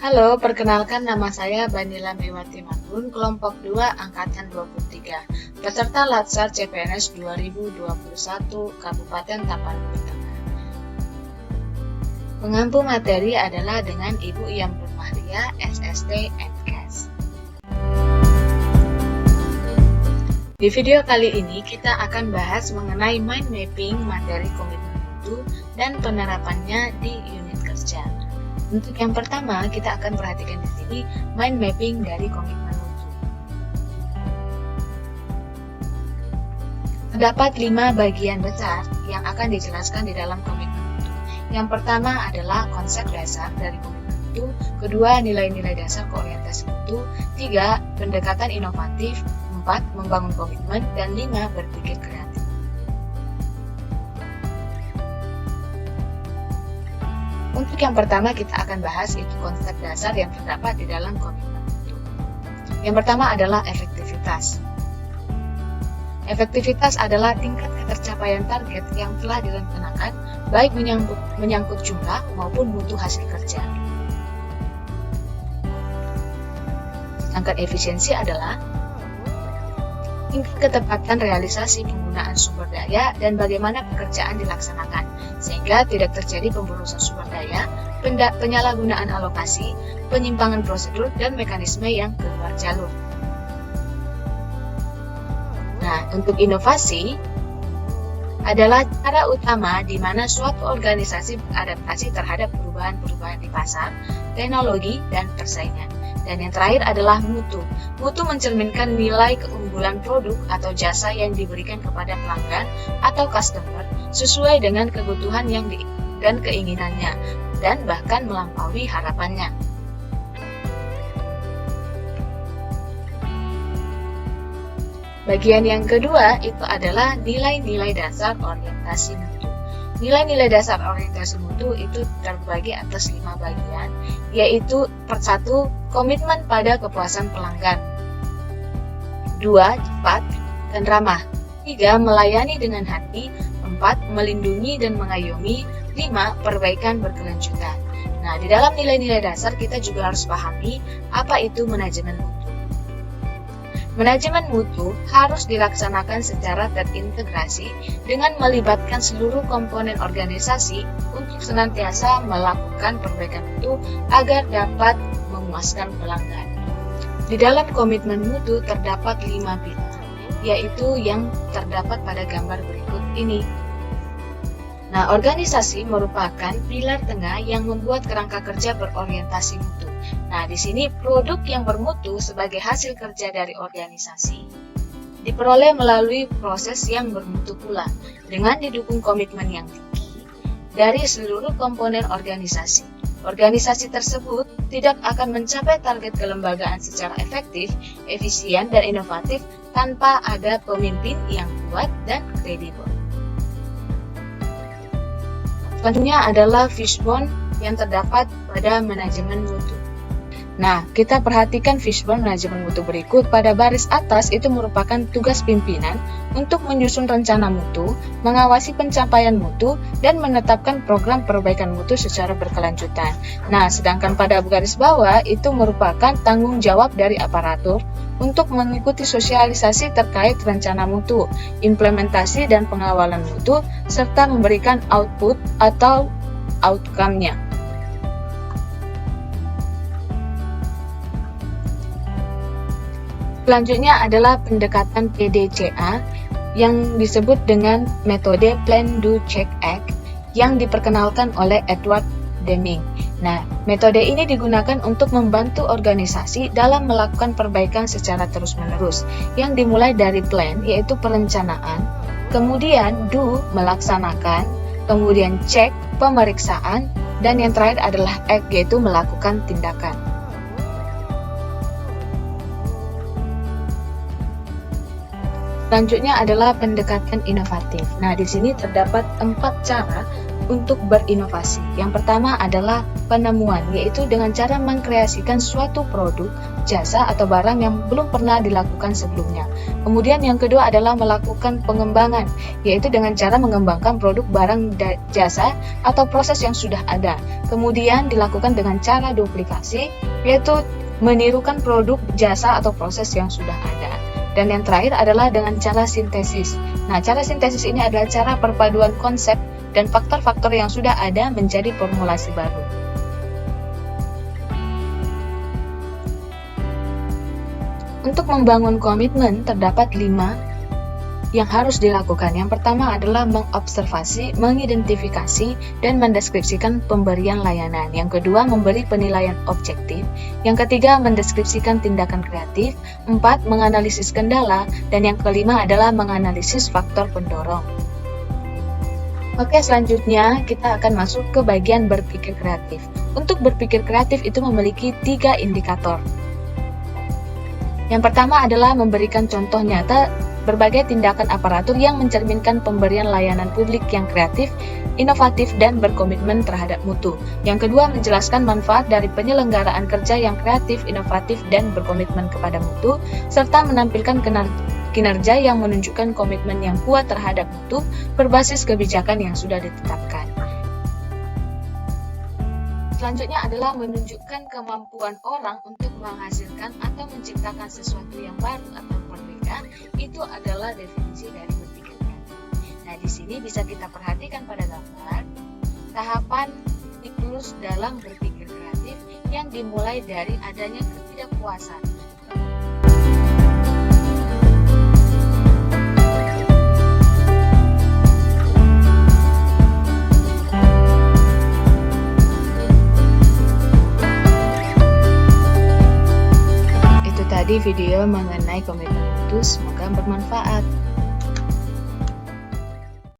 Halo, perkenalkan nama saya Banila Mewati Mangun, kelompok 2 Angkatan 23, peserta Latsar CPNS 2021 Kabupaten Tapanuli Tengah. Pengampu materi adalah dengan Ibu Iyam Nurmahria, SST MKes. Di video kali ini kita akan bahas mengenai mind mapping materi komitmen mutu dan penerapannya di unit kerja. Untuk yang pertama, kita akan perhatikan di sini mind mapping dari komitmen mutu. Terdapat 5 bagian besar yang akan dijelaskan di dalam komitmen mutu. Yang pertama adalah konsep dasar dari komitmen mutu, kedua nilai-nilai dasar koorientasi mutu, 3 pendekatan inovatif, 4 membangun komitmen, dan 5 berpikir kreatif. Untuk yang pertama kita akan bahas itu konsep dasar yang terdapat di dalam komitmen mutu. Yang pertama adalah efektivitas. Efektivitas adalah tingkat ketercapaian target yang telah direncanakan baik menyangkut jumlah maupun mutu hasil kerja. Sedangkan efisiensi adalah tingkat ketepatan realisasi penggunaan sumber daya dan bagaimana pekerjaan dilaksanakan, sehingga tidak terjadi pemborosan sumber daya, penyalahgunaan alokasi, penyimpangan prosedur, dan mekanisme yang keluar jalur. Nah, untuk inovasi adalah cara utama di mana suatu organisasi beradaptasi terhadap perubahan-perubahan di pasar, teknologi, dan persaingan. Dan yang terakhir adalah mutu. Mutu mencerminkan nilai keunggulan produk atau jasa yang diberikan kepada pelanggan atau customer sesuai dengan kebutuhan dan keinginannya, dan bahkan melampaui harapannya. Bagian yang kedua itu adalah nilai-nilai dasar orientasi mutu. Nilai-nilai dasar orientasi mutu itu terbagi atas 5 bagian, yaitu 1. Komitmen pada kepuasan pelanggan, 2. Cepat dan ramah, 3. Melayani dengan hati, 4. Melindungi dan mengayomi, 5. Perbaikan berkelanjutan. Nah, di dalam nilai-nilai dasar kita juga harus pahami apa itu manajemen mutu. Manajemen mutu harus dilaksanakan secara terintegrasi dengan melibatkan seluruh komponen organisasi untuk senantiasa melakukan perbaikan mutu agar dapat memuaskan pelanggan. Di dalam komitmen mutu terdapat 5 pilar, yaitu yang terdapat pada gambar berikut ini. Nah, organisasi merupakan pilar tengah yang membuat kerangka kerja berorientasi mutu. Nah, di sini produk yang bermutu sebagai hasil kerja dari organisasi diperoleh melalui proses yang bermutu pula, dengan didukung komitmen yang tinggi dari seluruh komponen organisasi. Organisasi tersebut tidak akan mencapai target kelembagaan secara efektif, efisien, dan inovatif tanpa ada pemimpin yang kuat dan kredibel. Selanjutnya adalah fishbone yang terdapat pada manajemen mutu. Nah, kita perhatikan fishbone manajemen mutu berikut. Pada baris atas itu merupakan tugas pimpinan untuk menyusun rencana mutu, mengawasi pencapaian mutu, dan menetapkan program perbaikan mutu secara berkelanjutan. Nah, sedangkan pada garis bawah itu merupakan tanggung jawab dari aparatur untuk mengikuti sosialisasi terkait rencana mutu, implementasi dan pengawalan mutu, serta memberikan output atau outcome-nya. Selanjutnya adalah pendekatan PDCA yang disebut dengan metode Plan, Do, Check, Act yang diperkenalkan oleh Edward Deming. Nah, metode ini digunakan untuk membantu organisasi dalam melakukan perbaikan secara terus-menerus yang dimulai dari plan, yaitu perencanaan, kemudian do, melaksanakan, kemudian check, pemeriksaan, dan yang terakhir adalah act, yaitu melakukan tindakan. Selanjutnya adalah pendekatan inovatif. Nah, di sini terdapat 4 cara untuk berinovasi. Yang pertama adalah penemuan, yaitu dengan cara mengkreasikan suatu produk, jasa, atau barang yang belum pernah dilakukan sebelumnya. Kemudian yang kedua adalah melakukan pengembangan, yaitu dengan cara mengembangkan produk, barang, jasa, atau proses yang sudah ada. Kemudian dilakukan dengan cara duplikasi, yaitu menirukan produk, jasa, atau proses yang sudah ada. Dan yang terakhir adalah dengan cara sintesis. Nah, cara sintesis ini adalah cara perpaduan konsep dan faktor-faktor yang sudah ada menjadi formulasi baru. Untuk membangun komitmen, terdapat 5 yang harus dilakukan. Yang pertama adalah mengobservasi, mengidentifikasi, dan mendeskripsikan pemberian layanan. Yang kedua, memberi penilaian objektif. Yang ketiga, mendeskripsikan tindakan kreatif. 4, menganalisis kendala. Dan yang kelima adalah menganalisis faktor pendorong. Oke, selanjutnya kita akan masuk ke bagian berpikir kreatif. Untuk berpikir kreatif itu memiliki 3 indikator. Yang pertama adalah memberikan contoh nyata berbagai tindakan aparatur yang mencerminkan pemberian layanan publik yang kreatif, inovatif, dan berkomitmen terhadap mutu. Yang kedua, menjelaskan manfaat dari penyelenggaraan kerja yang kreatif, inovatif, dan berkomitmen kepada mutu, serta menampilkan kinerja yang menunjukkan komitmen yang kuat terhadap mutu berbasis kebijakan yang sudah ditetapkan. Selanjutnya adalah menunjukkan kemampuan orang untuk menghasilkan atau menciptakan sesuatu yang baru atau berbeda. Itu adalah definisi dari berpikir kreatif. Nah, di sini bisa kita perhatikan pada gambar tahapan siklus dalam berpikir kreatif yang dimulai dari adanya ketidakpuasan. Video mengenai komitmen mutu, semoga bermanfaat.